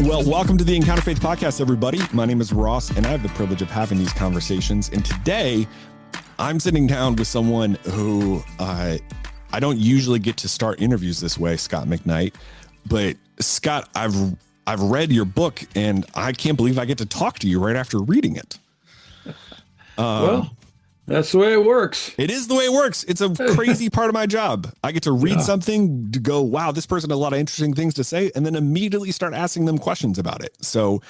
Well, welcome to the Encounter Faith Podcast, everybody. My name is Ross, and I have the privilege of having these conversations. And today, I'm sitting down with someone who I don't usually get to start interviews this way, Scot McKnight. But Scott, I've read your book, and I can't believe I get to talk to you right after reading it. Well, that's the way it works. It is the way it works. It's a crazy part of my job. I get to read something to go, wow, this person has a lot of interesting things to say, and then immediately start asking them questions about it. So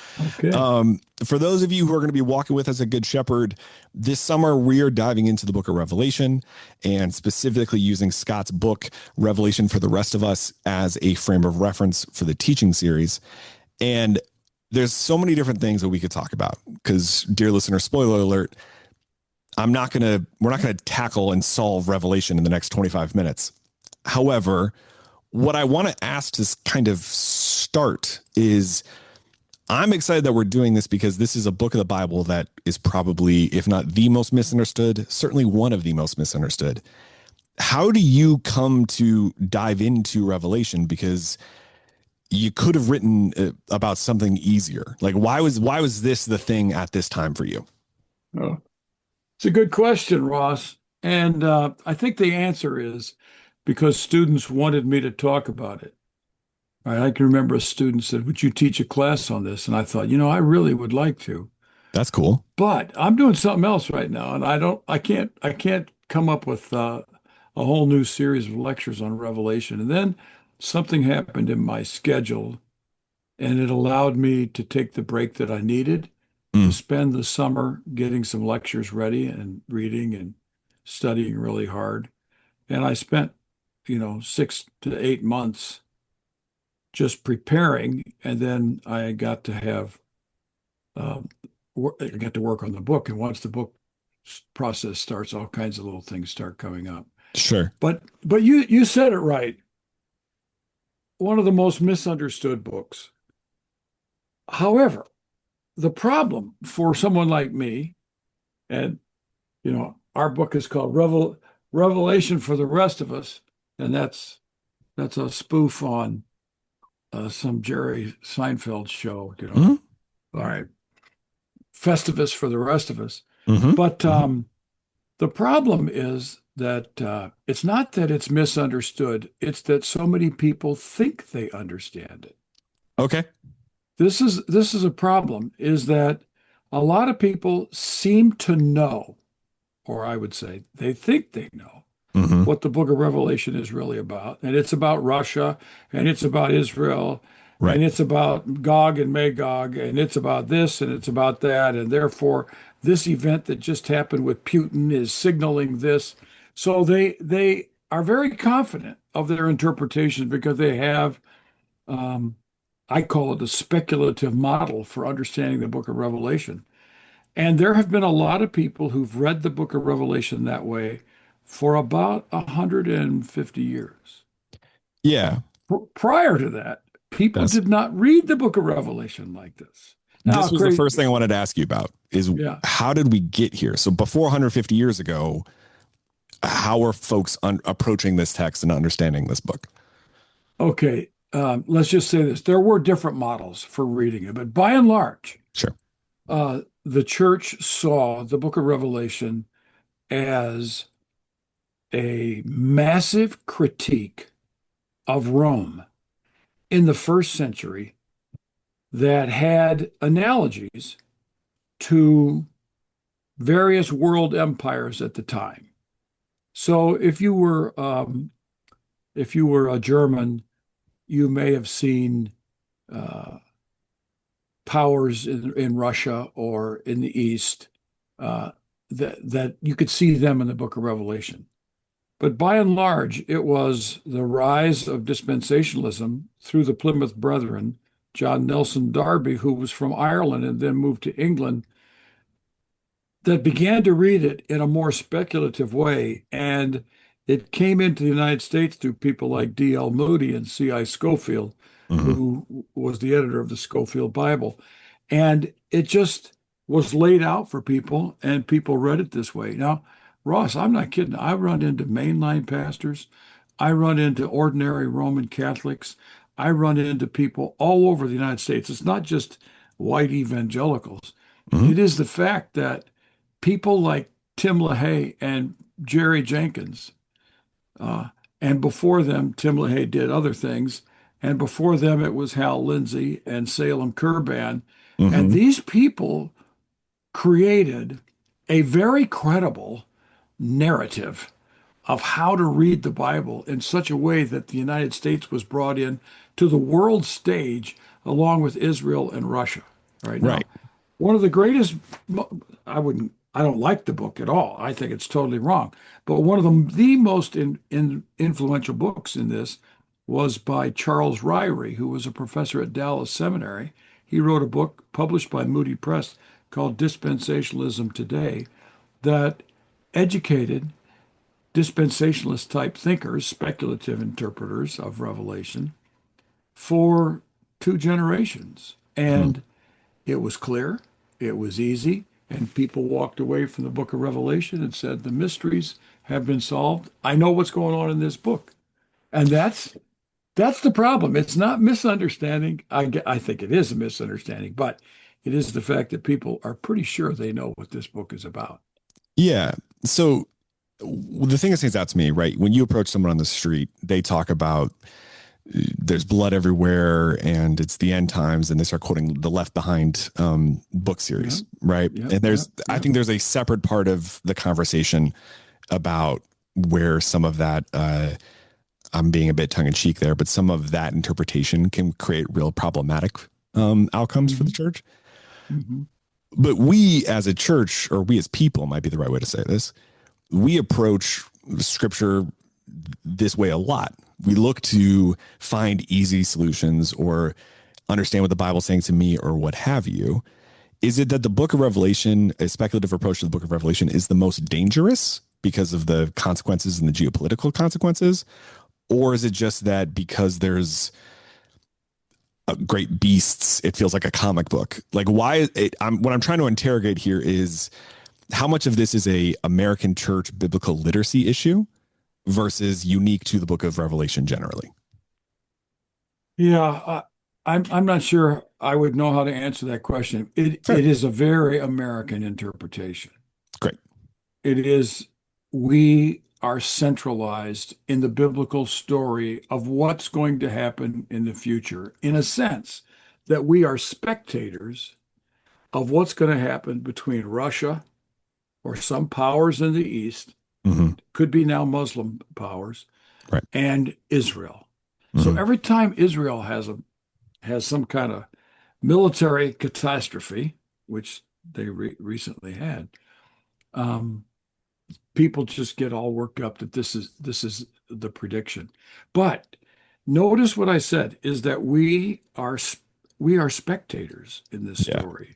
for those of you who are going to be walking with us at Good Shepherd, this summer we are diving into the book of Revelation and specifically using Scott's book, Revelation for the Rest of Us, as a frame of reference for the teaching series. And there's so many different things that we could talk about because, dear listener, spoiler alert, we're not going to tackle and solve Revelation in the next 25 minutes. However, what I want to ask to kind of start is I'm excited that we're doing this because this is a book of the Bible that is probably, if not the most misunderstood, certainly one of the most misunderstood. How do you come to dive into Revelation? Because you could have written about something easier. Like, why was this the thing at this time for you? Oh. It's a good question, Ross. And I think the answer is because students wanted me to talk about it. I can remember a student said, would you teach a class on this? And I thought, I really would like to. That's cool. But I'm doing something else right now. And I can't come up with a whole new series of lectures on Revelation. And then something happened in my schedule, and it allowed me to take the break that I needed to spend the summer getting some lectures ready and reading and studying really hard. And I spent, 6 to 8 months just preparing. And then I got to have, I got to work on the book. And once the book process starts, all kinds of little things start coming up. Sure. But you said it right. One of the most misunderstood books. However, the problem for someone like me, and our book is called Revelation for the Rest of Us, and that's a spoof on some Jerry Seinfeld show. All right, Festivus for the rest of us. But the problem is that it's not that it's misunderstood; it's that so many people think they understand it. Okay. This is a problem, is that a lot of people seem to know, or I would say they think they know what the book of Revelation is really about. And it's about Russia, and it's about Israel, right, and it's about Gog and Magog, and it's about this, and it's about that. And therefore, this event that just happened with Putin is signaling this. So they are very confident of their interpretation because they have I call it a speculative model for understanding the book of Revelation. And there have been a lot of people who've read the book of Revelation that way for about 150 years. Yeah. Prior to that, people did not read the book of Revelation like this. Now, this was the first thing I wanted to ask you about is how did we get here? So before 150 years ago, how are folks approaching this text and understanding this book? Okay. Let's just say this. There were different models for reading it, but by and large, sure, the church saw the book of Revelation as a massive critique of Rome in the first century that had analogies to various world empires at the time. So if you were a German, you may have seen powers in Russia or in the East that you could see them in the book of Revelation. But by and large, it was the rise of dispensationalism through the Plymouth Brethren, John Nelson Darby, who was from Ireland and then moved to England, that began to read it in a more speculative way. And it came into the United States through people like D.L. Moody and C.I. Scofield, who was the editor of the Scofield Bible. And it just was laid out for people, and people read it this way. Now, Ross, I'm not kidding. I run into mainline pastors. I run into ordinary Roman Catholics. I run into people all over the United States. It's not just white evangelicals. Hmm. It is the fact that people like Tim LaHaye and Jerry Jenkins, uh, and before them, Tim LaHaye did other things, and before them, it was Hal Lindsey and Salem Kurban. And Hmm. these people created a very credible narrative of how to read the Bible in such a way that the United States was brought in to the world stage along with Israel and Russia. Right Right. now, one of the greatest, I don't like the book at all. I think it's totally wrong. But one of the most influential books in this was by Charles Ryrie, who was a professor at Dallas Seminary. He wrote a book published by Moody Press called Dispensationalism Today that educated dispensationalist type thinkers, speculative interpreters of Revelation for two generations. Hmm. And it was clear, it was easy, and people walked away from the book of Revelation and said, the mysteries have been solved. I know what's going on in this book. And that's the problem. It's not misunderstanding. I think it is a misunderstanding, but it is the fact that people are pretty sure they know what this book is about. Yeah. So the thing that stands out to me, right? When you approach someone on the street, they talk about there's blood everywhere and it's the end times, and they start quoting the Left Behind book Yeah, series, right? yeah, And yeah, I yeah. think there's a separate part of the conversation about where some of that, I'm being a bit tongue in cheek there, but some of that interpretation can create real problematic outcomes for the Mhm, church. mhm. But we as a church, or we as people might be the right way to say this, we approach scripture this way a lot. We look to find easy solutions or understand what the Bible's saying to me or what have you. Is it that the book of Revelation, a speculative approach to the book of Revelation, is the most dangerous because of the consequences and the geopolitical consequences? Or is it just that because there's great beasts, it feels like a comic book? Like, why? What I'm trying to interrogate here is how much of this is a American church biblical literacy issue versus unique to the book of Revelation generally. Yeah, I'm not sure I would know how to answer that question. It Fair. is a very American interpretation. Great. It is, we are centralized in the biblical story of what's going to happen in the future, in a sense that we are spectators of what's going to happen between Russia or some powers in the East, Hmm. could be now Muslim powers, Right. and Israel. So Hmm. every time Israel has some kind of military catastrophe, which they recently had, um, people just get all worked up that this is the prediction. But notice what I said is that we are spectators in this Yeah. story.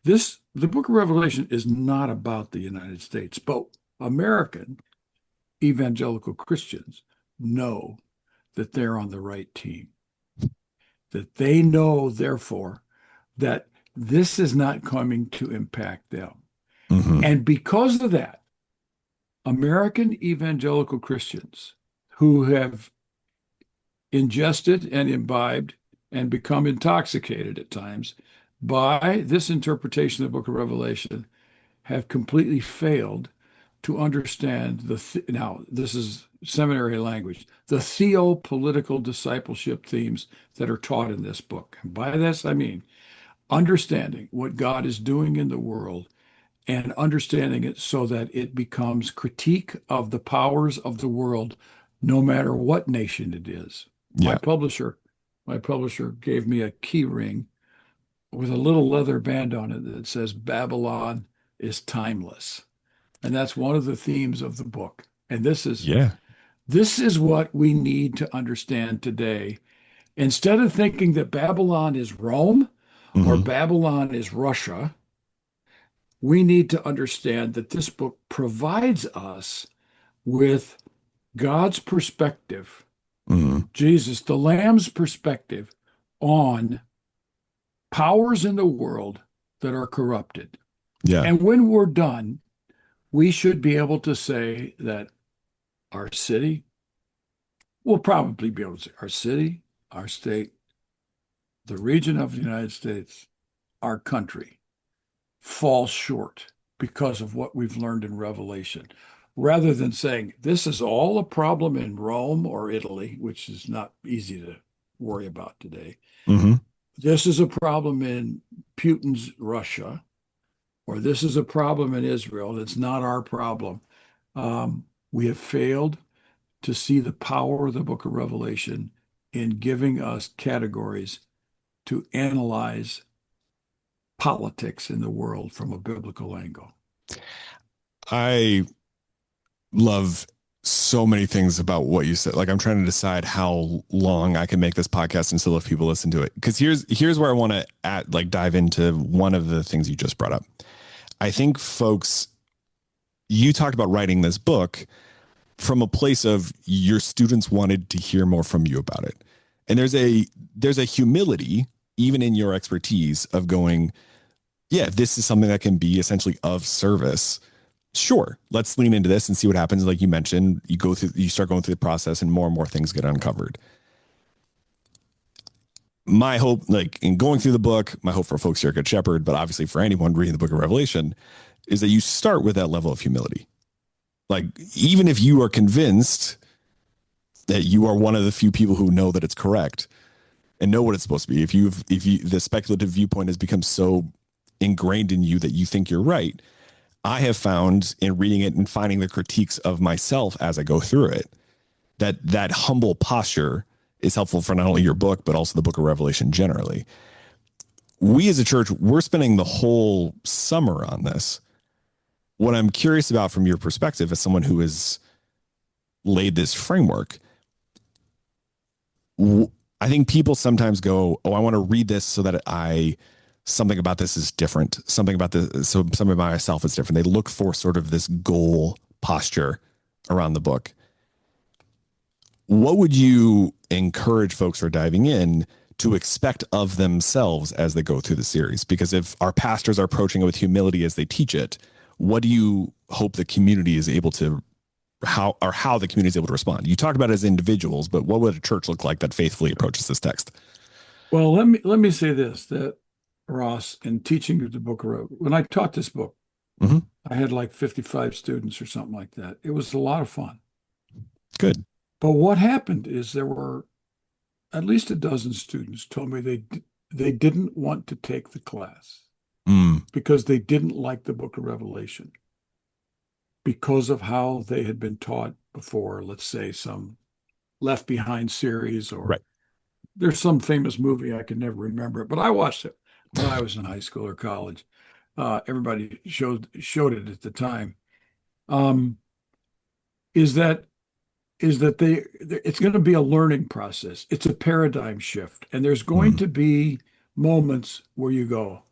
The book of Revelation is not about the United States, but American evangelical Christians know that they're on the right team, that they know, therefore, that this is not coming to impact them. Hmm. And because of that, American evangelical Christians who have ingested and imbibed and become intoxicated at times by this interpretation of the book of Revelation have completely failed to understand now this is seminary language, the theopolitical discipleship themes that are taught in this book. And by this I mean understanding what God is doing in the world and understanding it so that it becomes critique of the powers of the world, no matter what nation it is. My Yeah. publisher, my publisher gave me a key ring with a little leather band on it that says Babylon is timeless. And that's one of the themes of the book. And Yeah. this is what we need to understand today. Instead of thinking that Babylon is Rome or Hmm. Babylon is Russia, we need to understand that this book provides us with God's perspective, Hmm. Jesus, the Lamb's perspective on powers in the world that are corrupted. Yeah. And when we're done, we should be able to say that our city, we'll probably be able to say our city, our state, the region of the United States, our country, falls short because of what we've learned in Revelation. Rather than saying this is all a problem in Rome or Italy, which is not easy to worry about today. Mm-hmm. This is a problem in Putin's Russia, or this is a problem in Israel. It's not our problem. We have failed to see the power of the book of Revelation in giving us categories to analyze politics in the world from a biblical angle. I love so many things about what you said. Like, I'm trying to decide how long I can make this podcast and still have people listen to it. Because here's where I want to dive into one of the things you just brought up. I think folks, you talked about writing this book from a place of your students wanted to hear more from you about it. And there's a humility, even in your expertise, of going, yeah, this is something that can be essentially of service. Sure, let's lean into this and see what happens. Like you mentioned, you start going through the process and more things get uncovered. My hope, like in going through the book, my hope for folks here at Good Shepherd, but obviously for anyone reading the book of Revelation, is that you start with that level of humility. Like, even if you are convinced that you are one of the few people who know that it's correct and know what it's supposed to be, if the speculative viewpoint has become so ingrained in you that you think you're right, I have found in reading it and finding the critiques of myself as I go through it, that humble posture is helpful for not only your book, but also the book of Revelation generally. We as a church, we're spending the whole summer on this. What I'm curious about from your perspective as someone who has laid this framework, I think people sometimes go, oh, I want to read this so that something about this is different. Something about myself is different. They look for sort of this goal posture around the book. What would you encourage folks who are diving in to expect of themselves as they go through the series? Because if our pastors are approaching it with humility as they teach it, what do you hope the community is able to, how the community is able to respond? You talked about it as individuals, but what would a church look like that faithfully approaches this text? Well, let me say this, that Ross, in teaching the book of Revelation, when I taught this book, mm-hmm. I had like 55 students or something like that. It was a lot of fun. Good. But what happened is there were at least a dozen students told me they didn't want to take the class because they didn't like the book of Revelation because of how they had been taught before, let's say some Left Behind series, or right. There's some famous movie, I can never remember it, but I watched it when I was in high school or college. Everybody showed it at the time. Is that it's going to be a learning process. It's a paradigm shift, and there's going to be moments where you go,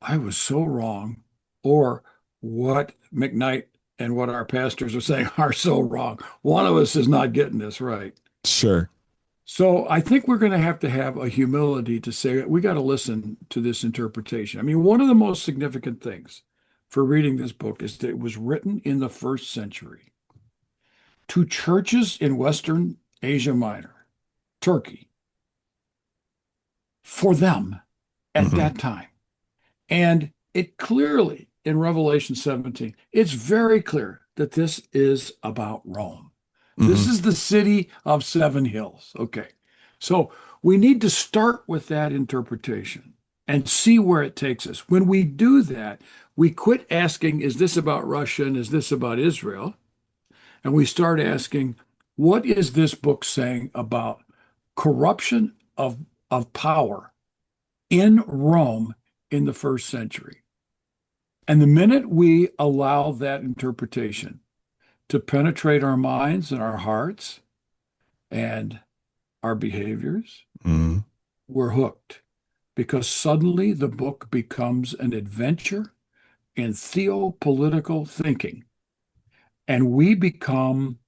I was so wrong, or what McKnight and what our pastors are saying are so wrong. One of us is not getting this right. Sure. So I think we're going to have a humility to say we got to listen to this interpretation. I mean, one of the most significant things for reading this book is that it was written in the first century to churches in Western Asia Minor, Turkey, for them at that time. And it clearly, in Revelation 17, it's very clear that this is about Rome. This is the city of seven hills. Okay. So we need to start with that interpretation and see where it takes us. When we do that, we quit asking, is this about Russia and is this about Israel? And we start asking, what is this book saying about corruption of power in Rome in the first century? And the minute we allow that interpretation to penetrate our minds and our hearts and our behaviors, we're hooked, because suddenly the book becomes an adventure in theopolitical thinking. And we become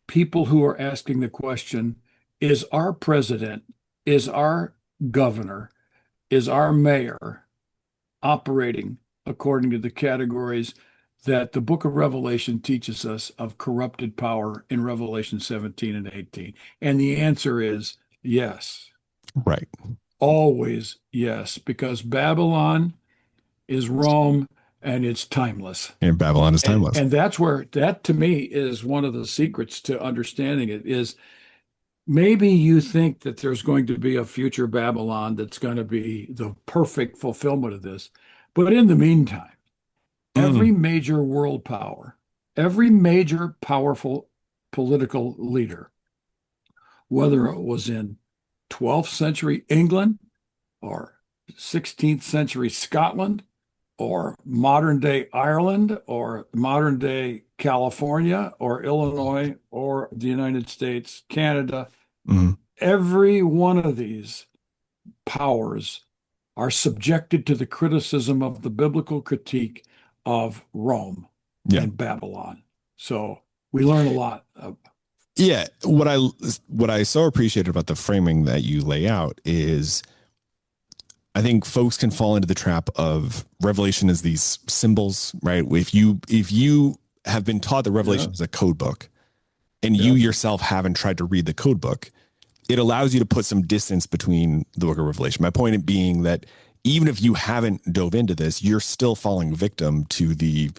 people who are asking the question, is our president, is our governor, is our mayor operating according to the categories that the book of Revelation teaches us of corrupted power in Revelation 17 and 18? And the answer is yes. Right. Always, yes, because Babylon is Rome and it's timeless. And Babylon is And timeless. and that's where that to me is one of the secrets to understanding it is maybe you think that there's going to be a future Babylon that's going to be the perfect fulfillment of this. But in the meantime, every Mm. major world power, every major powerful political leader, whether it was in 12th century England or 16th century Scotland or modern day Ireland or modern day California or Illinois or the United States, Canada, Mm. every one of these powers are subjected to the criticism of the biblical critique of Rome Yeah. and Babylon. So we learn a lot. Yeah. What I so appreciated about the framing that you lay out is I think folks can fall into the trap of Revelation as these symbols, right? If you have been taught that Yeah. Revelation is a code book and you Yes. yourself haven't tried to read the code book, it allows you to put some distance between the book of Revelation. My point being that even if you haven't dove into this, you're still falling victim to the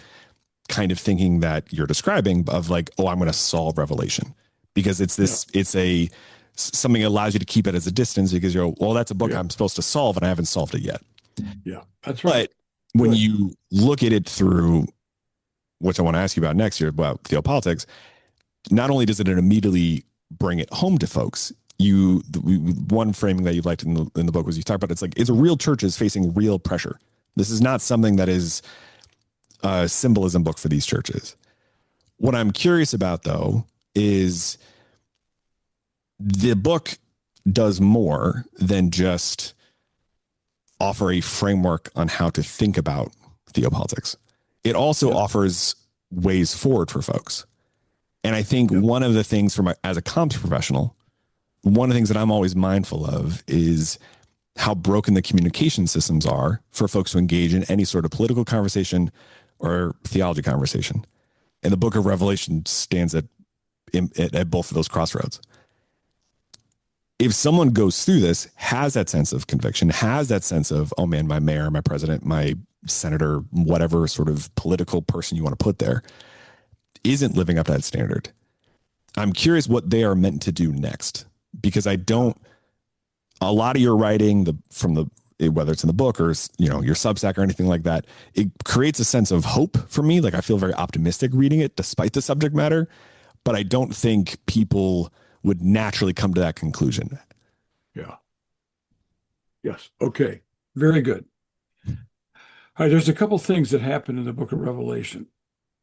kind of thinking that you're describing of like, oh, I'm going to solve Revelation because it's Yeah. this, it's a something that allows you to keep it as a distance because you're, well, that's a book Yeah. I'm supposed to solve and I haven't solved it yet. Yeah. That's right. But when Good. you look at it through, which I want to ask you about next year about theopolitics, not only does it immediately bring it home to folks, one framing that you liked in the book was you talk about it's like it's a real church is facing real pressure. This is not something that is a symbolism book for these churches. What I'm curious about though is the book does more than just offer a framework on how to think about theopolitics. It also Yeah. offers ways forward for folks. And I think Yeah. one of the things as a comms professional, one of the things that I'm always mindful of is how broken the communication systems are for folks to engage in any sort of political conversation or theology conversation. And the book of Revelation stands at both of those crossroads. If someone goes through this, has that sense of conviction, has that sense of, oh man, my mayor, my president, my senator, whatever sort of political person you want to put there, isn't living up to that standard, I'm curious what they are meant to do next because I Yeah. don't. A lot of your writing, whether it's in the book or your Substack or anything like that, it creates a sense of hope for me. Like I feel very optimistic reading it, despite the subject matter. But I don't think people would naturally come to that conclusion. Yeah. Yes. Okay. Very good. All right. There's a couple things that happen in the book of Revelation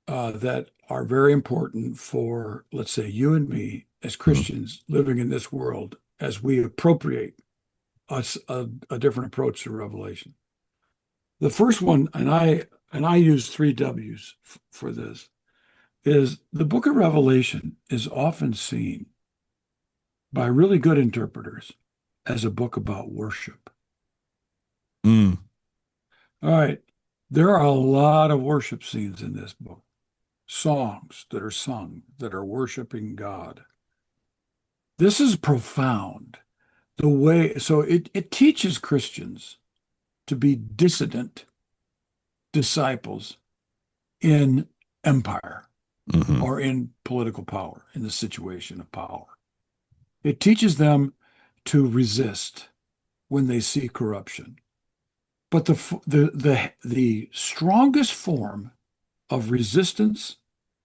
that are very important for, let's say, you and me as Mhm. Christians living in this world as we appropriate us a different approach to Revelation. The first one, and I use three W's for this, is the book of Revelation is often seen by really good interpreters as a book about worship. Mm. All right. There are a lot of worship scenes in this book, songs that are sung that are worshiping God. This is profound. So it teaches Christians to be dissident disciples in empire Mm-hmm. or in political power, in the situation of power. It teaches them to resist when they see corruption. But the strongest form of resistance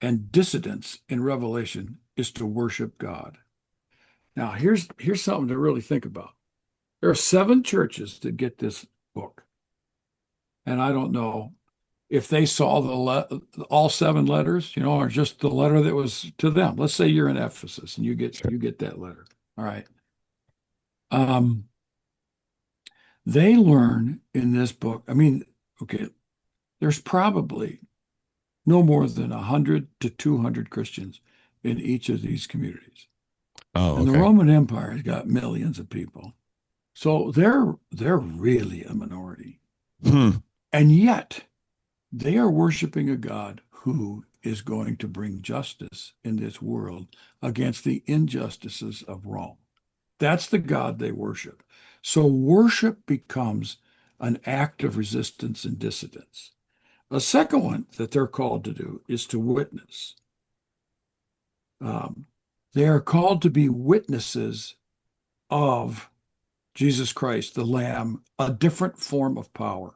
and dissidence in Revelation is to worship God. Now, here's something to really think about. There are seven churches that get this book, and I don't know if they saw all seven letters, or just the letter that was to them. Let's say you're in Ephesus and you get Sure. you get that letter. All right. Um, they learn in this book. I mean, okay, there's probably no more than 100 to 200 Christians in each of these communities. Oh, And the okay. Roman Empire has got millions of people. So they're really a minority. Hmm. And yet they are worshiping a God who is going to bring justice in this world against the injustices of Rome. That's the God they worship. So worship becomes an act of resistance and dissidence. A second one that they're called to do is to witness. Um, they are called to be witnesses of Jesus Christ, the Lamb, a different form of power.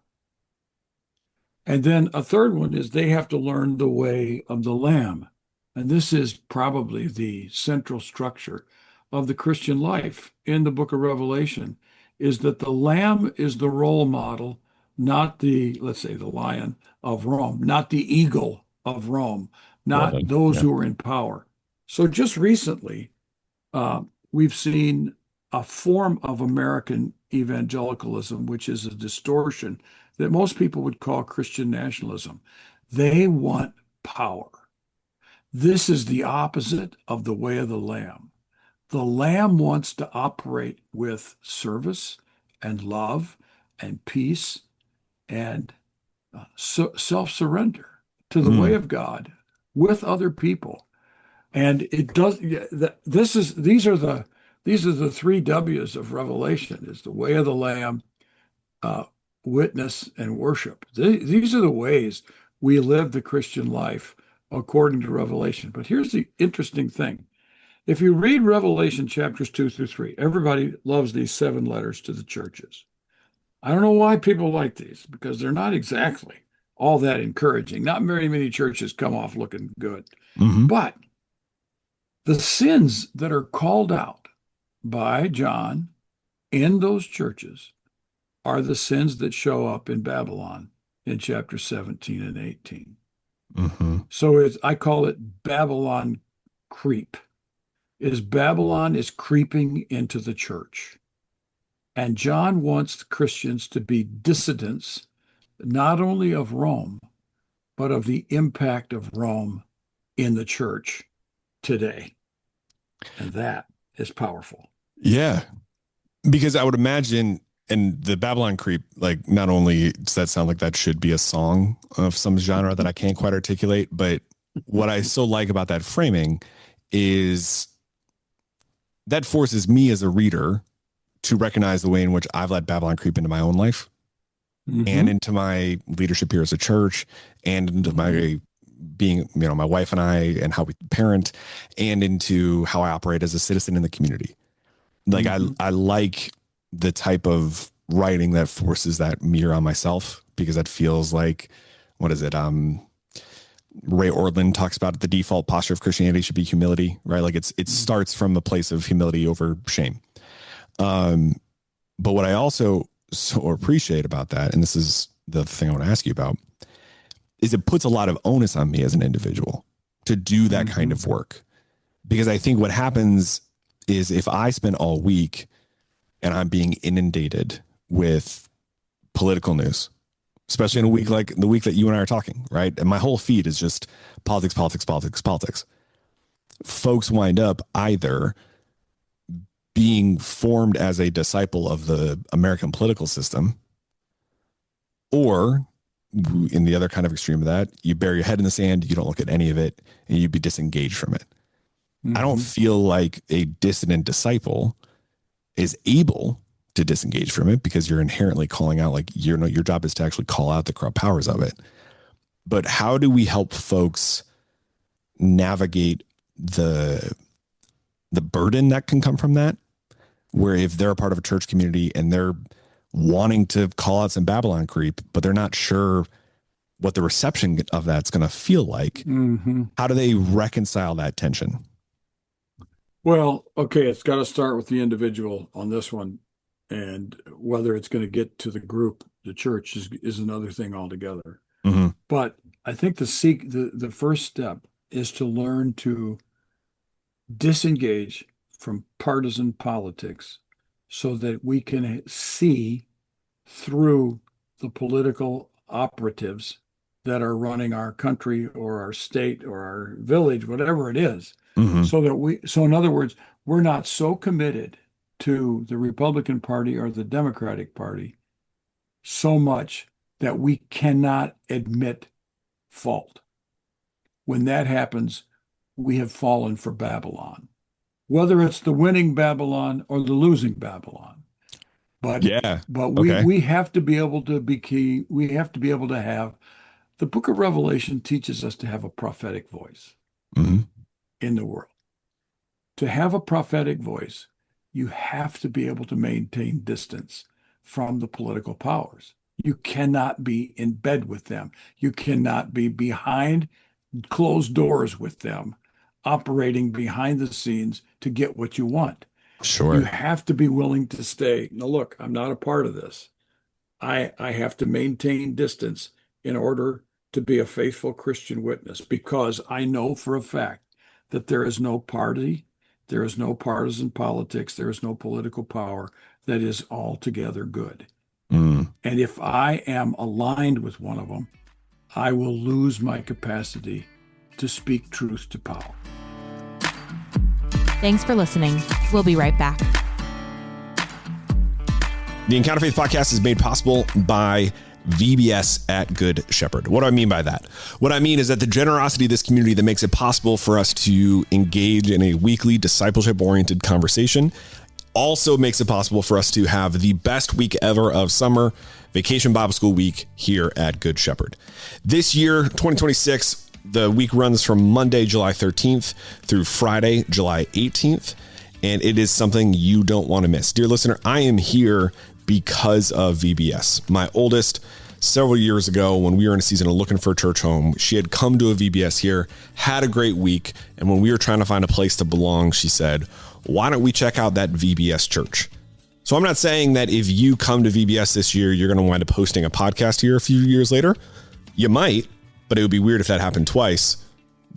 And then a third one is they have to learn the way of the Lamb. And this is probably the central structure of the Christian life in the book of Revelation, is that the Lamb is the role model, not the, let's say, the lion of Rome, not the eagle of Rome, Well not done. those Yeah. who are in power. So just recently, we've seen a form of American evangelicalism, which is a distortion that most people would call Christian nationalism. They want power. This is the opposite of the way of the Lamb. The Lamb wants to operate with service and love and peace and self-surrender to the way Mm. of God with other people. And it does. These are the three W's of Revelation: is the way of the Lamb, uh, witness, and worship. These are the ways we live the Christian life according to Revelation. But here's the interesting thing: if you read Revelation chapters 2 through 3, everybody loves these 7 letters to the churches. I don't know why people like these, because they're not exactly all that encouraging. Not very many churches come off looking good, Hmm. but the sins that are called out by John in those churches are the sins that show up in Babylon in chapter 17 and 18. Hmm. So I call it Babylon creep. Babylon is creeping into the church. And John wants Christians to be dissidents, not only of Rome, but of the impact of Rome in the church today. And that is powerful. Yeah. Because I would imagine, and the Babylon Creep, like, not only does that sound like that should be a song of some genre that I can't quite articulate, but what I so like about that framing is that forces me as a reader to recognize the way in which I've let Babylon creep into my own life and Mm-hmm. into my leadership here as a church and into my being, my wife and I and how we parent and into how I operate as a citizen in the community. Like Mm-hmm. I like the type of writing that forces that mirror on myself, because that feels like, what is it? Ray Ortlund talks about the default posture of Christianity should be humility, right? Like it starts from a place of humility over shame. But what I also so appreciate about that, and this is the thing I want to ask you about, is it puts a lot of onus on me as an individual to do that kind of work. Because I think what happens is if I spend all week and I'm being inundated with political news, especially in a week like the week that you and I are talking, right? And my whole feed is just politics, politics, politics, politics. Folks wind up either being formed as a disciple of the American political system, or in the other kind of extreme of that, you bury your head in the sand, you don't look at any of it, and you be disengaged from it. I don't Mm-hmm. feel like a dissident disciple is able to disengage from it, because you're inherently calling out, like, your job is to actually call out the corrupt powers of it. But how do we help folks navigate the burden that can come from that? Where if they're a part of a church community and they're wanting to call out some Babylon creep, but they're not sure what the reception of that's going to feel like, Mm-hmm. how do they reconcile that tension? Well, okay, it's got to start with the individual on this one. And whether it's going to get to the group, the church is another thing altogether. Mm-hmm. But I think the first step is to learn to disengage from partisan politics so that we can see through the political operatives that are running our country or our state or our village, whatever it is. Mm-hmm. So in other words, we're not so committed to the Republican Party or the Democratic Party so much that we cannot admit fault. When that happens, we have fallen for Babylon. whether it's the winning Babylon or the losing Babylon. But Yeah. but Okay. we have to be able to be key. We have to be able to have the book of Revelation teaches us to have a prophetic voice Hmm. in the world. To have a prophetic voice, you have to be able to maintain distance from the political powers. You cannot be in bed with them. You cannot be behind closed doors with them, operating behind the scenes to get what you want. You Sure. have to be willing to stay. Now, look, I'm not a part of this. I have to maintain distance in order to be a faithful Christian witness because I know for a fact that there is no party, there is no partisan politics, there is no political power that is altogether good. Mm. And if I am aligned with one of them, I will lose my capacity to speak truth to power. Thanks for listening. We'll be right back. The Encounter Faith podcast is made possible by VBS at Good Shepherd. What do I mean by that? What I mean is that the generosity of this community that makes it possible for us to engage in a weekly discipleship-oriented conversation also makes it possible for us to have the best week ever of summer Vacation Bible School week here at Good Shepherd. This year, 2026, the week runs from Monday, July 13th through Friday, July 18th, and it is something you don't want to miss. Dear listener, I am here because of VBS. My oldest, several years ago when we were in a season of looking for a church home, she had come to a VBS here, had a great week, and when we were trying to find a place to belong, she said, why don't we check out that VBS church? So I'm not saying that if you come to VBS this year, you're going to wind up hosting a podcast here a few years later. You might, but it would be weird if that happened twice.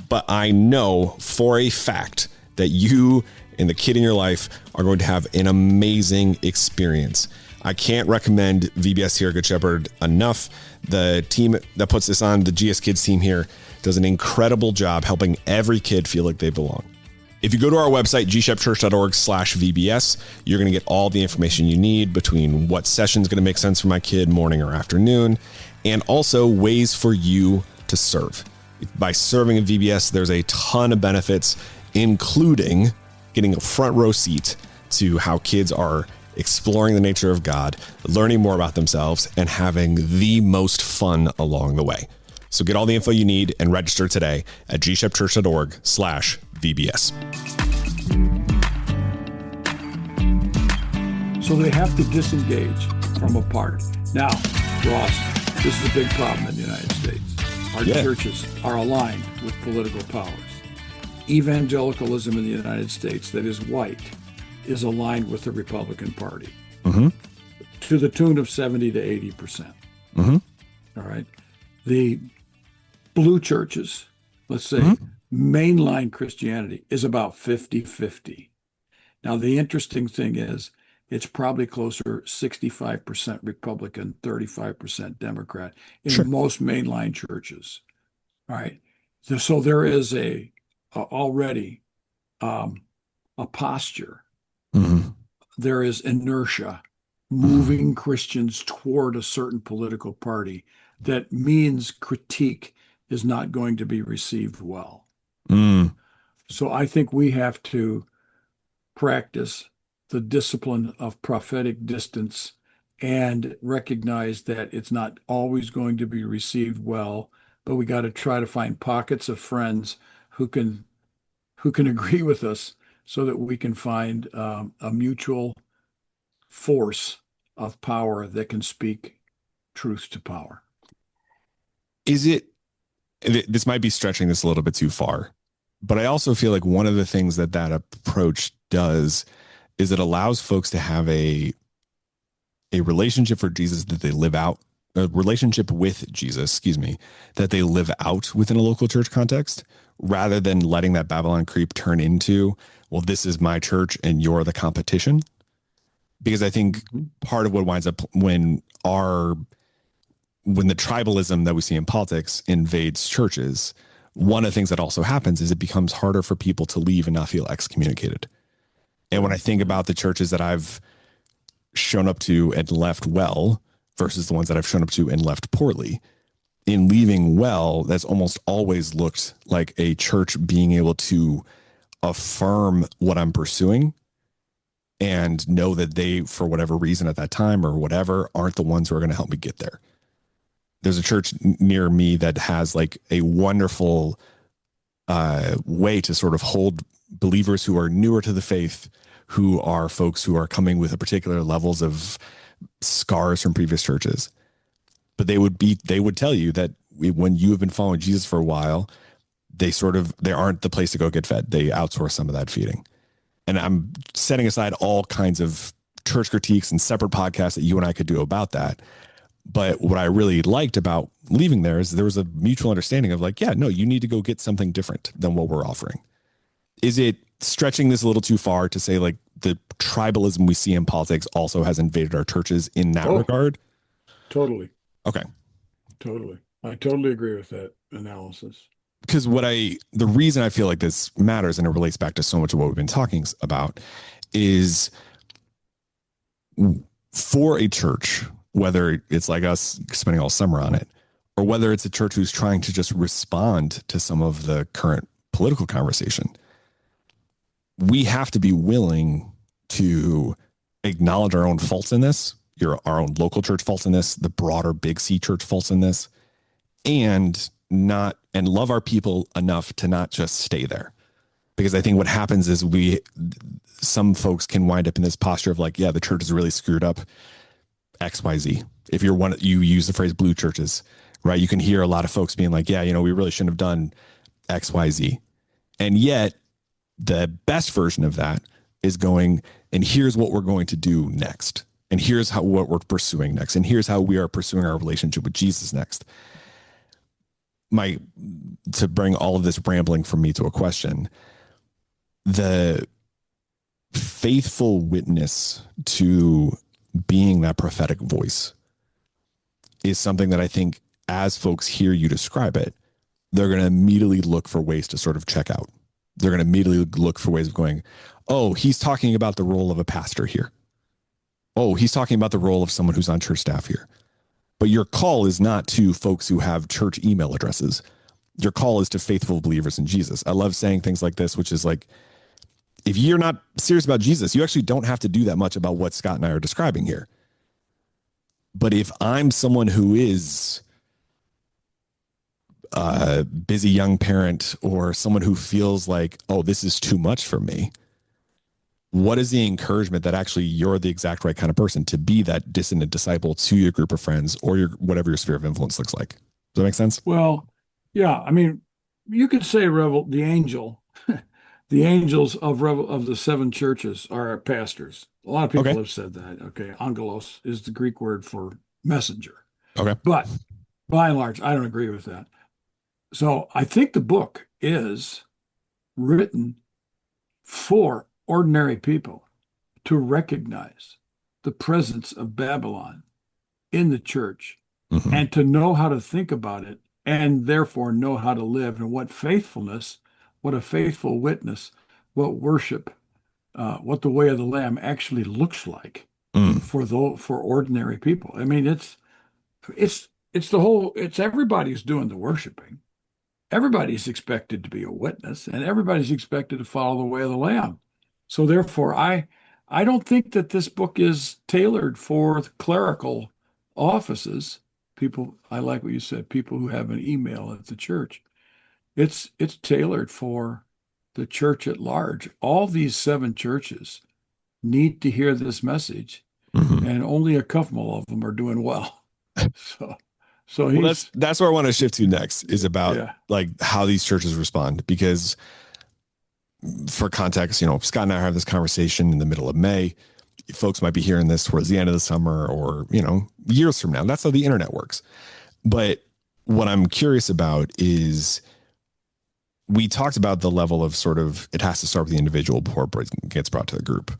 But I know for a fact that you and the kid in your life are going to have an amazing experience. I can't recommend VBS here at Good Shepherd enough. The team that puts this on, the GS Kids team here, does an incredible job helping every kid feel like they belong. If you go to our website, gshepchurch.org/VBS, you're going to get all the information you need between what session is going to make sense for my kid, morning or afternoon, and also ways for you to serve. By serving at VBS, there's a ton of benefits, including getting a front row seat to how kids are exploring the nature of God, learning more about themselves, and having the most fun along the way. So get all the info you need and register today at gshepchurch.org/VBS. So they have to disengage from a part. Now, Ross, this is a big problem in the United States. Our churches are aligned with political powers. Evangelicalism in the United States that is white is aligned with the Republican Party to the tune of 70 to 80%. All right. The blue churches, let's say mainline Christianity, is about 50-50. Now, the interesting thing is it's probably closer 65% Republican, 35% Democrat in most mainline churches. All right. So there is already a posture. There is inertia moving Christians toward a certain political party that means critique is not going to be received well. So I think we have to practice the discipline of prophetic distance and recognize that it's not always going to be received well, but we got to try to find pockets of friends who can agree with us so that we can find a mutual force of power that can speak truth to power. This might be stretching this a little bit too far, but I also feel like one of the things that approach does is it allows folks to have a relationship for Jesus that they live out, a relationship with Jesus, that they live out within a local church context, rather than letting that Babylon creep turn into, well, this is my church and you're the competition. Because I think part of what winds up when the tribalism that we see in politics invades churches, one of the things that also happens is it becomes harder for people to leave and not feel excommunicated. And when I think about the churches that I've shown up to and left well versus the ones that I've shown up to and left poorly, in leaving well, that's almost always looked like a church being able to affirm what I'm pursuing and know that they, for whatever reason at that time or whatever, aren't the ones who are going to help me get there. There's a church near me that has like a wonderful way to sort of hold believers who are newer to the faith, who are folks who are coming with a particular levels of scars from previous churches. But they would tell you that when you have been following Jesus for a while, they aren't the place to go get fed. They outsource some of that feeding. And I'm setting aside all kinds of church critiques and separate podcasts that you and I could do about that. But what I really liked about leaving there is there was a mutual understanding of like, yeah, no, you need to go get something different than what we're offering. Is it stretching this a little too far to say like the tribalism we see in politics also has invaded our churches in that regard? Totally. Okay. Totally. I totally agree with that analysis. Because the reason I feel like this matters, and it relates back to so much of what we've been talking about, is for a church, whether it's like us spending all summer on it, or whether it's a church who's trying to just respond to some of the current political conversation, we have to be willing to acknowledge our own faults in this, our own local church faults in this, the broader Big C church faults in this, and love our people enough to not just stay there. Because I think what happens is some folks can wind up in this posture of like, yeah, the church is really screwed up XYZ. If you use the phrase blue churches, right? You can hear a lot of folks being like, yeah, we really shouldn't have done XYZ. And yet the best version of that is going, and here's what we're going to do next. And here's what we're pursuing next. And here's how we are pursuing our relationship with Jesus next. To bring all of this rambling from me to a question, the faithful witness to being that prophetic voice is something that I think as folks hear you describe it, they're going to immediately look for ways to sort of check out. They're going to immediately look for ways of going, oh, he's talking about the role of a pastor here. Oh, he's talking about the role of someone who's on church staff here. But your call is not to folks who have church email addresses. Your call is to faithful believers in Jesus. I love saying things like this, which is like, if you're not serious about Jesus, you actually don't have to do that much about what Scott and I are describing here. But if I'm someone who is a busy young parent or someone who feels like, oh, this is too much for me, what is the encouragement that actually you're the exact right kind of person to be that dissonant disciple to your group of friends or whatever your sphere of influence looks like? Does that make sense? Well, yeah. I mean, you could say the angels of the seven churches are pastors. A lot of people have said that. Okay. Angelos is the Greek word for messenger. Okay. But by and large, I don't agree with that. So I think the book is written for ordinary people to recognize the presence of Babylon in the church and to know how to think about it and therefore know how to live and what faithfulness, what a faithful witness, what worship, what the way of the Lamb actually looks like for ordinary people. I mean, it's everybody's doing the worshiping. Everybody's expected to be a witness and everybody's expected to follow the way of the Lamb. So therefore, I don't think that this book is tailored for clerical offices. People, I like what you said, people who have an email at the church. It's tailored for the church at large. All these seven churches need to hear this message, and only a couple of them are doing well. So that's where I want to shift to next is about like how these churches respond, because for context, Scott and I have this conversation in the middle of May. Folks might be hearing this towards the end of the summer or, years from now. That's how the internet works. But what I'm curious about is we talked about the level of sort of, it has to start with the individual before it gets brought to the group.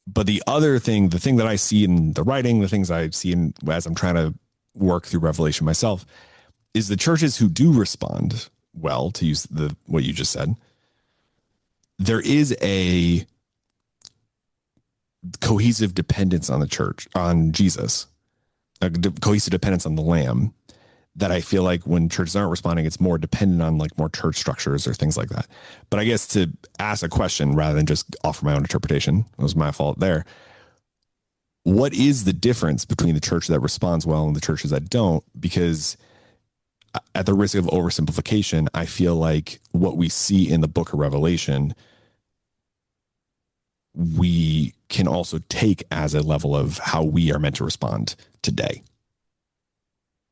But the other thing, the thing that I see in the writing, the things I see as I'm trying to work through Revelation myself, is the churches who do respond well, to use what you just said, there is a cohesive dependence on the church, on Jesus, a cohesive dependence on the Lamb that I feel like when churches aren't responding, it's more dependent on like more church structures or things like that. But I guess to ask a question rather than just offer my own interpretation, it was my fault there. What is the difference between the church that responds well and the churches that don't? Because at the risk of oversimplification, I feel like what we see in the book of Revelation, we can also take as a level of how we are meant to respond today.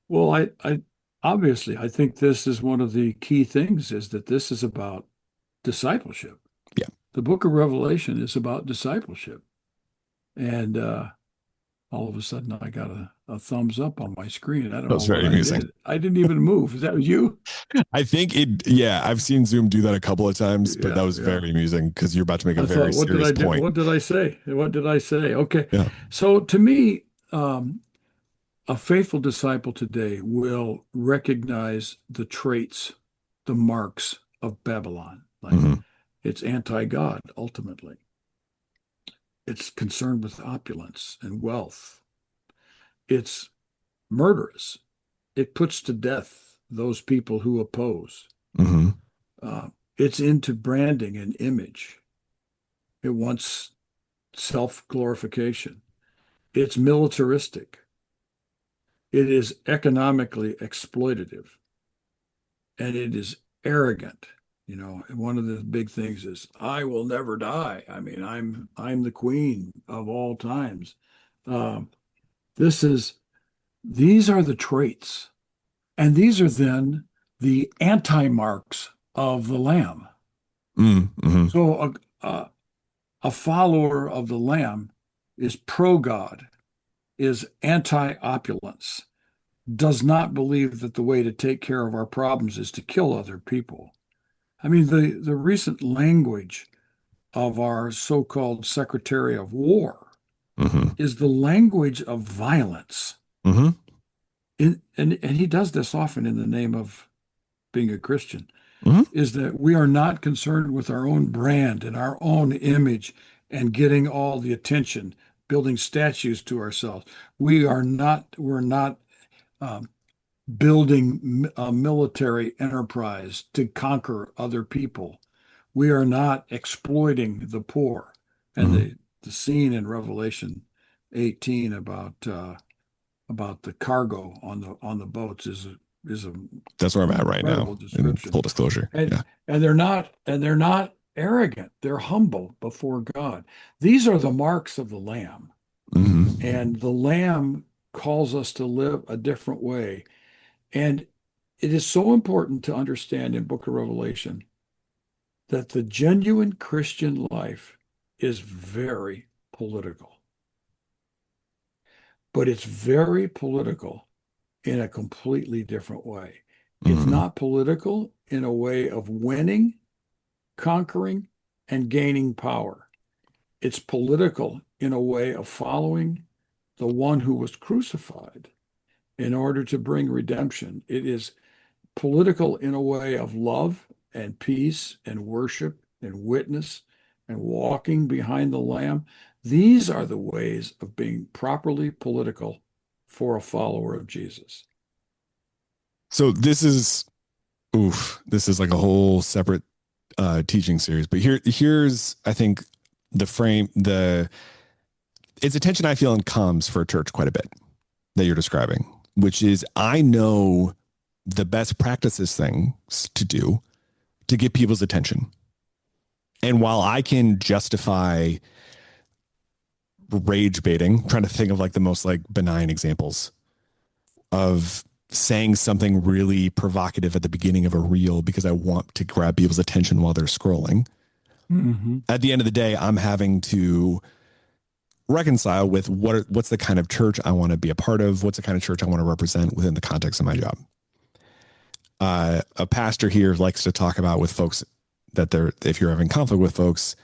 Well, I obviously, I think this is one of the key things, is that this is about discipleship. Yeah. The book of Revelation is about discipleship. And all of a sudden I got a thumbs up on my screen. I don't know what very amusing. I did. I didn't even move. Is that you? I think I've seen Zoom do that a couple of times, but that was very amusing because you're about to make a very serious point. What did I say? What did I say? Okay. Yeah. So to me, a faithful disciple today will recognize the traits, the marks of Babylon. Like it's anti-God, ultimately. It's concerned with opulence and wealth. It's murderous. It puts to death those people who oppose. It's into branding and image. It wants self-glorification. It's militaristic. It is economically exploitative. And it is arrogant. You know, and one of the big things is, I will never die. I mean, I'm the queen of all times. These are the traits, and these are then the anti-marks of the Lamb. So a follower of the Lamb is pro-God, is anti-opulence, does not believe that the way to take care of our problems is to kill other people. I mean, the recent language of our so-called Secretary of War is the language of violence. And he does this often in the name of being a Christian, is that we are not concerned with our own brand and our own image and getting all the attention, building statues to ourselves. We're not building a military enterprise to conquer other people. We are not exploiting the poor. And the scene in Revelation 18 about the cargo on the boats is a that's where I'm at right now. In full disclosure, and they're not arrogant. They're humble before God. These are the marks of the Lamb, and the Lamb calls us to live a different way. And it is so important to understand in Book of Revelation that the genuine Christian life is very political. But it's very political in a completely different way. It's not political in a way of winning, conquering, and gaining power. It's political in a way of following the one who was crucified in order to bring redemption. It is political in a way of love and peace and worship and witness and walking behind the Lamb. These are the ways of being properly political for a follower of Jesus. So this is like a whole separate teaching series. But here's I think it's a tension I feel in comms for a church quite a bit that you're describing, which is I know the best practices things to do to get people's attention. And while I can justify rage baiting, trying to think of like the most like benign examples of saying something really provocative at the beginning of a reel because I want to grab people's attention while they're scrolling. At the end of the day, I'm having to reconcile with what's the kind of church I want to be a part of, what's the kind of church I want to represent within the context of my job. A pastor here likes to talk about with folks that if you're having conflict with folks,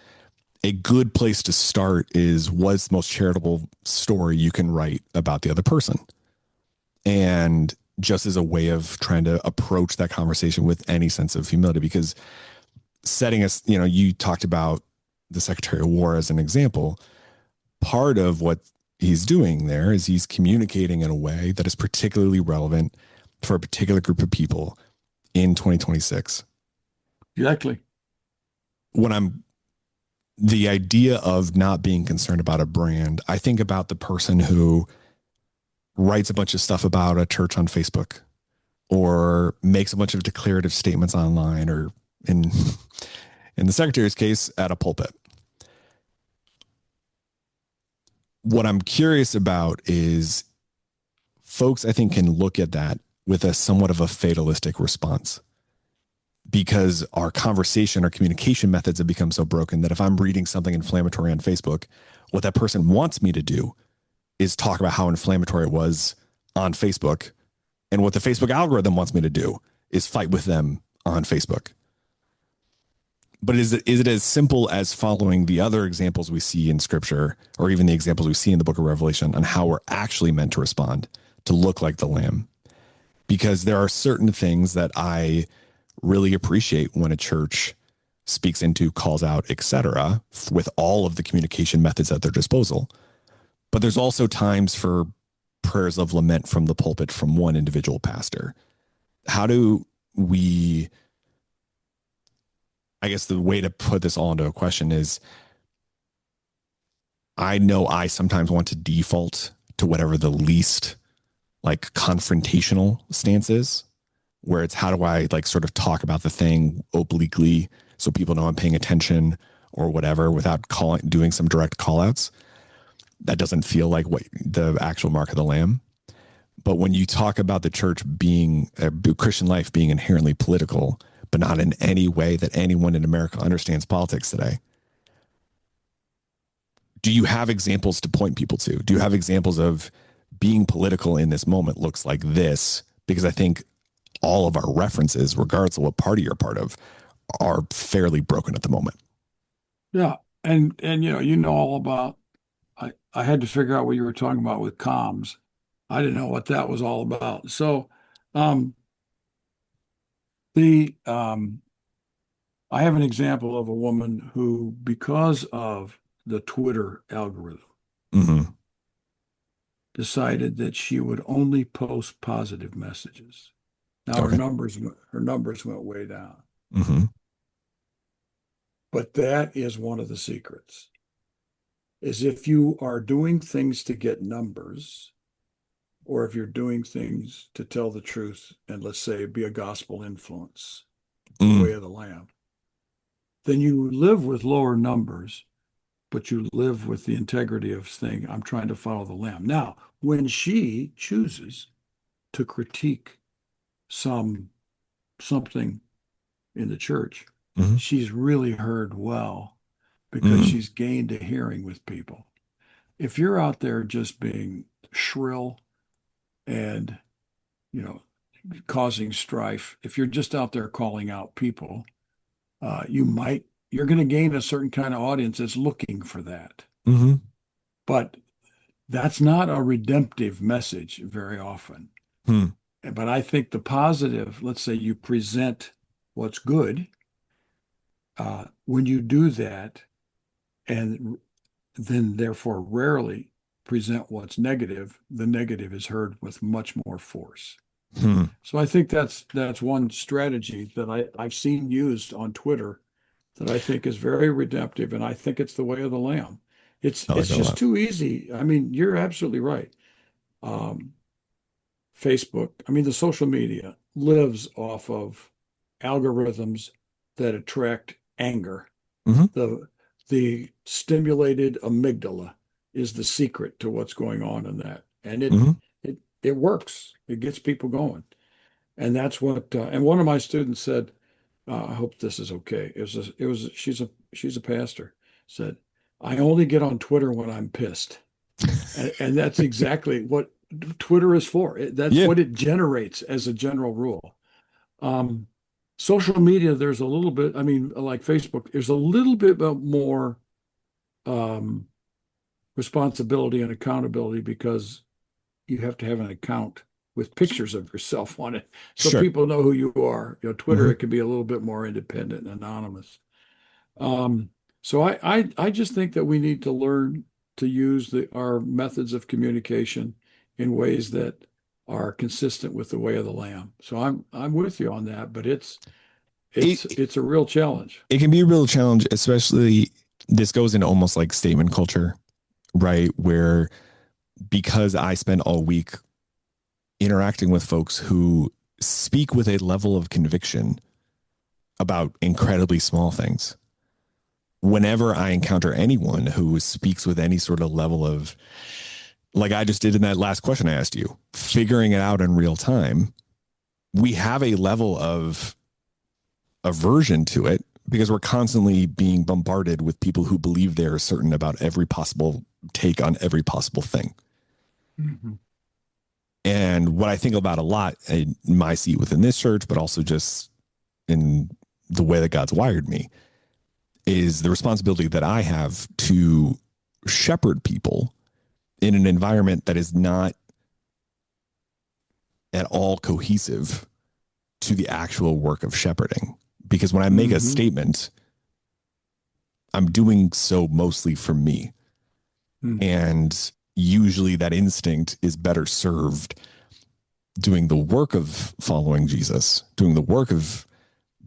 a good place to start is what's the most charitable story you can write about the other person. And just as a way of trying to approach that conversation with any sense of humility, because you talked about the Secretary of War as an example. Part of what he's doing there is he's communicating in a way that is particularly relevant for a particular group of people in 2026. Exactly. The idea of not being concerned about a brand, I think about the person who writes a bunch of stuff about a church on Facebook or makes a bunch of declarative statements online, or in the secretary's case, at a pulpit. What I'm curious about is folks, I think, can look at that with a somewhat of a fatalistic response, because our conversation, our communication methods have become so broken that if I'm reading something inflammatory on Facebook, what that person wants me to do is talk about how inflammatory it was on Facebook. And what the Facebook algorithm wants me to do is fight with them on Facebook. But is it as simple as following the other examples we see in Scripture, or even the examples we see in the book of Revelation, on how we're actually meant to respond to look like the Lamb? Because there are certain things that I really appreciate when a church speaks into, calls out, etc., with all of the communication methods at their disposal. But there's also times for prayers of lament from the pulpit from one individual pastor. How do we, I guess the way to put this all into a question is, I know I sometimes want to default to whatever the least like confrontational stance is, where it's how do I like sort of talk about the thing obliquely so people know I'm paying attention or whatever without doing some direct call outs. That doesn't feel like what the actual mark of the Lamb. But when you talk about the church being Christian life being inherently political, but not in any way that anyone in America understands politics today, do you have examples to point people to? Do you have examples of being political in this moment looks like this? Because I think all of our references, regardless of what party you're part of, are fairly broken at the moment. Yeah. And you know all about, I had to figure out what you were talking about with comms. I didn't know what that was all about. So the I have an example of a woman who, because of the Twitter algorithm, Mm-hmm. decided that she would only post positive messages. Now Okay. her numbers went way down. Mm-hmm. But that is one of the secrets. Is if you are doing things to get numbers, or if you're doing things to tell the truth and, let's say, be a gospel influence, the way of the Lamb, then you live with lower numbers, but you live with the integrity of saying, I'm trying to follow the Lamb. Now, when she chooses to critique something in the church, Mm-hmm. she's really heard well because she's gained a hearing with people. If you're out there just being shrill and, causing strife, if you're just out there calling out people, you're going to gain a certain kind of audience that's looking for that. Mm-hmm. But that's not a redemptive message very often. But I think the positive, let's say you present what's good, when you do that, and then therefore rarely present what's negative, the negative is heard with much more force. So I think that's one strategy that I've seen used on Twitter that I think is very redemptive, and I think it's the way of the Lamb. It's just too easy. I mean, you're absolutely right. Facebook, I mean, the social media lives off of algorithms that attract anger. Mm-hmm. The stimulated amygdala is the secret to what's going on in that, and it works. It gets people going, and that's what. And one of my students said, "I hope this is okay." She's a pastor. Said, "I only get on Twitter when I'm pissed," and that's exactly what Twitter is for. That's what it generates as a general rule. Social media, there's a little bit, I mean, like Facebook, there's a little bit more responsibility and accountability because you have to have an account with pictures of yourself on it so people know who you are. Twitter, it can be a little bit more independent and anonymous. So I just think that we need to learn to use our methods of communication in ways that are consistent with the way of the Lamb. So I'm with you on that, but it's a real challenge. It can be a real challenge, especially this goes into almost like statement culture, right? Where because I spend all week interacting with folks who speak with a level of conviction about incredibly small things. Whenever I encounter anyone who speaks with any sort of level of, like I just did in that last question I asked you, figuring it out in real time, we have a level of aversion to it because we're constantly being bombarded with people who believe they're certain about every possible take on every possible thing. Mm-hmm. And what I think about a lot in my seat within this church, but also just in the way that God's wired me, is the responsibility that I have to shepherd people in an environment that is not at all cohesive to the actual work of shepherding. Because when I make a statement, I'm doing so mostly for me. And usually that instinct is better served doing the work of following Jesus, doing the work of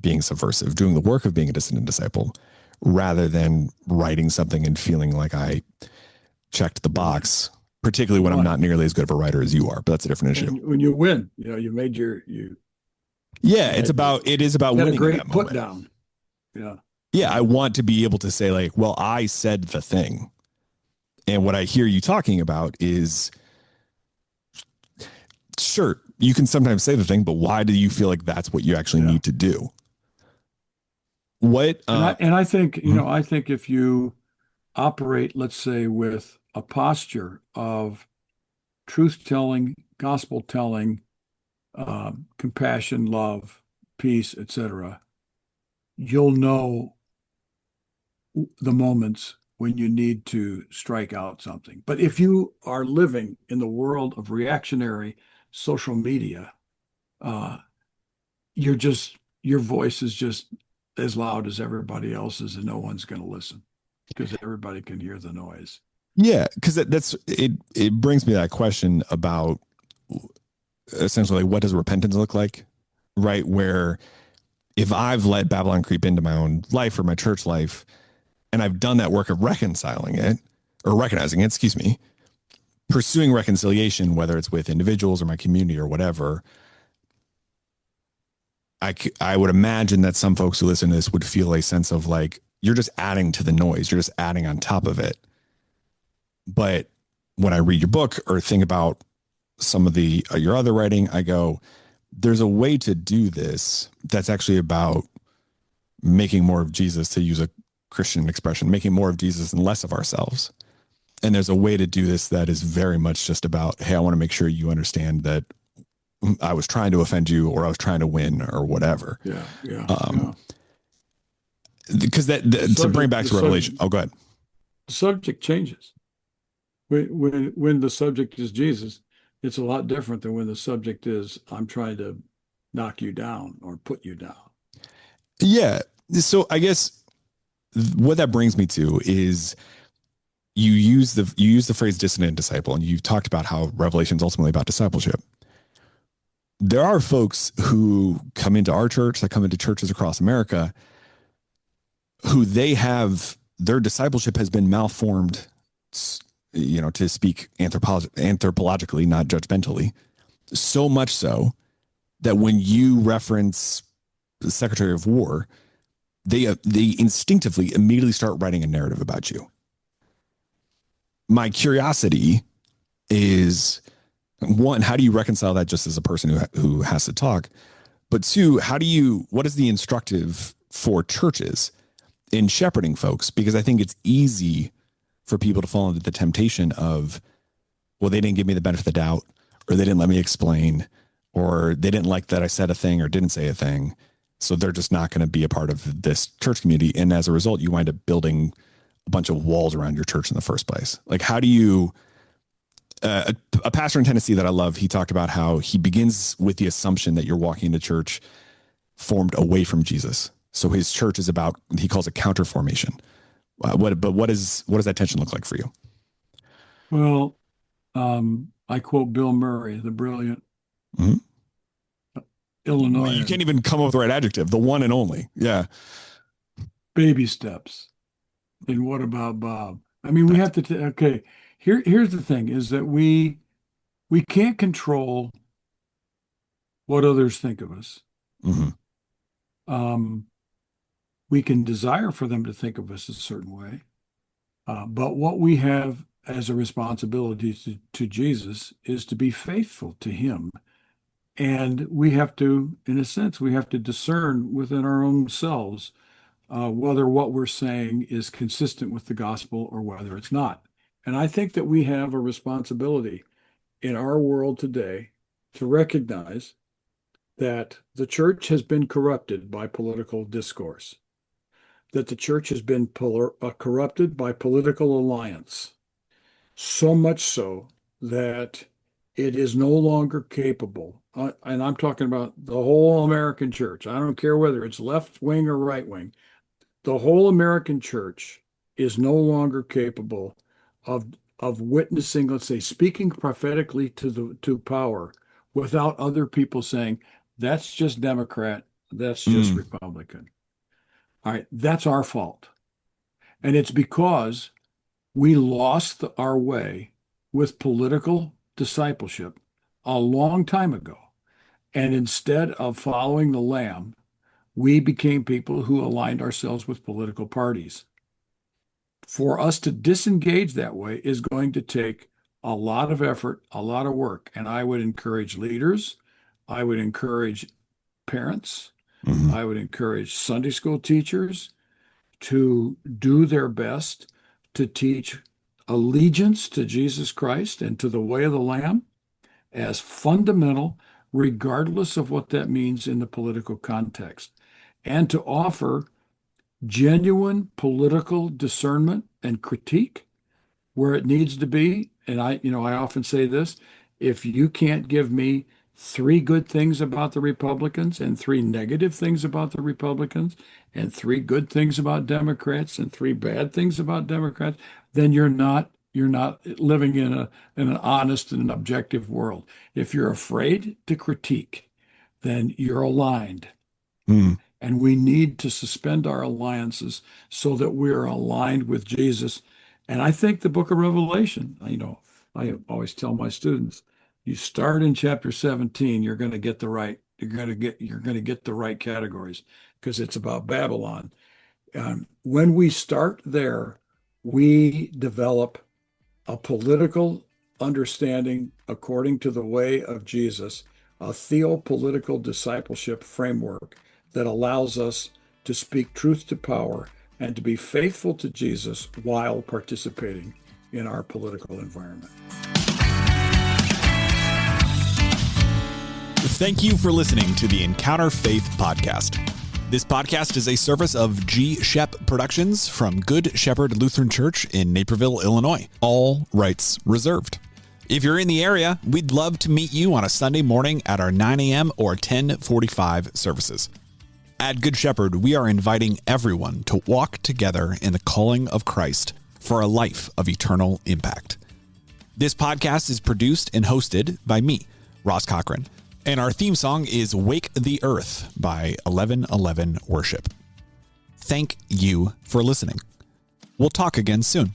being subversive, doing the work of being a dissident disciple, rather than writing something and feeling like I checked the box, particularly when I'm not nearly as good of a writer as you are, but that's a different issue. And when you win, you made it is about winning. A great put down. Yeah. I want to be able to say like, well, I said the thing. And what I hear you talking about is, sure, you can sometimes say the thing, but why do you feel like that's what you actually need to do? What? I think, I think if you operate, let's say, with a posture of truth telling, gospel telling, compassion, love, peace, etc., you'll know the moments when you need to strike out something. But if you are living in the world of reactionary social media, your voice is just as loud as everybody else's, and no one's going to listen because everybody can hear the noise. Yeah, because that's it. It brings me to that question about essentially what does repentance look like, right? Where if I've let Babylon creep into my own life or my church life, and I've done that work of reconciling it or recognizing it, pursuing reconciliation, whether it's with individuals or my community or whatever, I would imagine that some folks who listen to this would feel a sense of like, you're just adding to the noise. You're just adding on top of it. But when I read your book or think about some of your other writing, I go, there's a way to do this that's actually about making more of Jesus, to use a Christian expression, making more of Jesus and less of ourselves. And there's a way to do this that is very much just about, hey, I want to make sure you understand that I was trying to offend you or I was trying to win or whatever. Because to bring back to Revelation. Oh, go ahead. The subject changes. When the subject is Jesus, it's a lot different than when the subject is, I'm trying to knock you down or put you down. Yeah. So I guess what that brings me to is you use the phrase dissident disciple, and you've talked about how Revelation is ultimately about discipleship. There are folks who come into our church, that come into churches across America, who their discipleship has been malformed, to speak anthropologically, not judgmentally, so much so that when you reference the Secretary of War, they instinctively immediately start writing a narrative about you. My curiosity is, one, how do you reconcile that just as a person who has to talk? But two, what is the instructive for churches in shepherding folks? Because I think it's easy for people to fall into the temptation of, well, they didn't give me the benefit of the doubt, or they didn't let me explain, or they didn't like that I said a thing or didn't say a thing. So they're just not going to be a part of this church community. And as a result, you wind up building a bunch of walls around your church in the first place. Like, how do you, a pastor in Tennessee that I love, he talked about how he begins with the assumption that you're walking into church formed away from Jesus. So his church is about, he calls it counter formation. What does that tension look like for you? Well, I quote Bill Murray, the brilliant Illinois. You can't even come up with the right adjective. The one and only. Yeah. Baby steps. And what about Bob? I mean, we have to, okay, here's the thing is that we can't control what others think of us. We can desire for them to think of us a certain way. But what we have as a responsibility to Jesus is to be faithful to him. And we have to, in a sense, we have to discern within our own selves whether what we're saying is consistent with the gospel or whether it's not. And I think that we have a responsibility in our world today to recognize that the church has been corrupted by political discourse, that the church has been corrupted by political alliance, so much so that it is no longer capable, and I'm talking about the whole American church. I don't care whether it's left wing or right wing. The whole American church is no longer capable of witnessing, let's say, speaking prophetically to power without other people saying, that's just Democrat, that's just Republican. All right, that's our fault. And it's because we lost our way with political discipleship a long time ago. And instead of following the Lamb, we became people who aligned ourselves with political parties. For us to disengage that way is going to take a lot of effort, a lot of work. And I would encourage leaders, I would encourage parents, I would encourage Sunday school teachers to do their best to teach allegiance to Jesus Christ and to the way of the Lamb as fundamental, regardless of what that means in the political context, and to offer genuine political discernment and critique where it needs to be. And I often say this, if you can't give me 3 good things about the Republicans and 3 negative things about the Republicans and 3 good things about Democrats and 3 bad things about Democrats, then you're not living in an honest and an objective world. If you're afraid to critique, then you're aligned. And we need to suspend our alliances so that we're aligned with Jesus. And I think the book of Revelation, I always tell my students, you start in chapter 17, you're going to get the right categories because it's about Babylon. When we start there, we develop a political understanding according to the way of Jesus, a theopolitical discipleship framework that allows us to speak truth to power and to be faithful to Jesus while participating in our political environment. Thank you for listening to the Encounter Faith podcast. This podcast is a service of G. Shep Productions from Good Shepherd Lutheran Church in Naperville, Illinois. All rights reserved. If you're in the area, we'd love to meet you on a Sunday morning at our 9 a.m. or 10:45 services. At Good Shepherd, we are inviting everyone to walk together in the calling of Christ for a life of eternal impact. This podcast is produced and hosted by me, Ross Cochran, and our theme song is Wake the Earth by 1111 Worship. Thank you for listening. We'll talk again soon.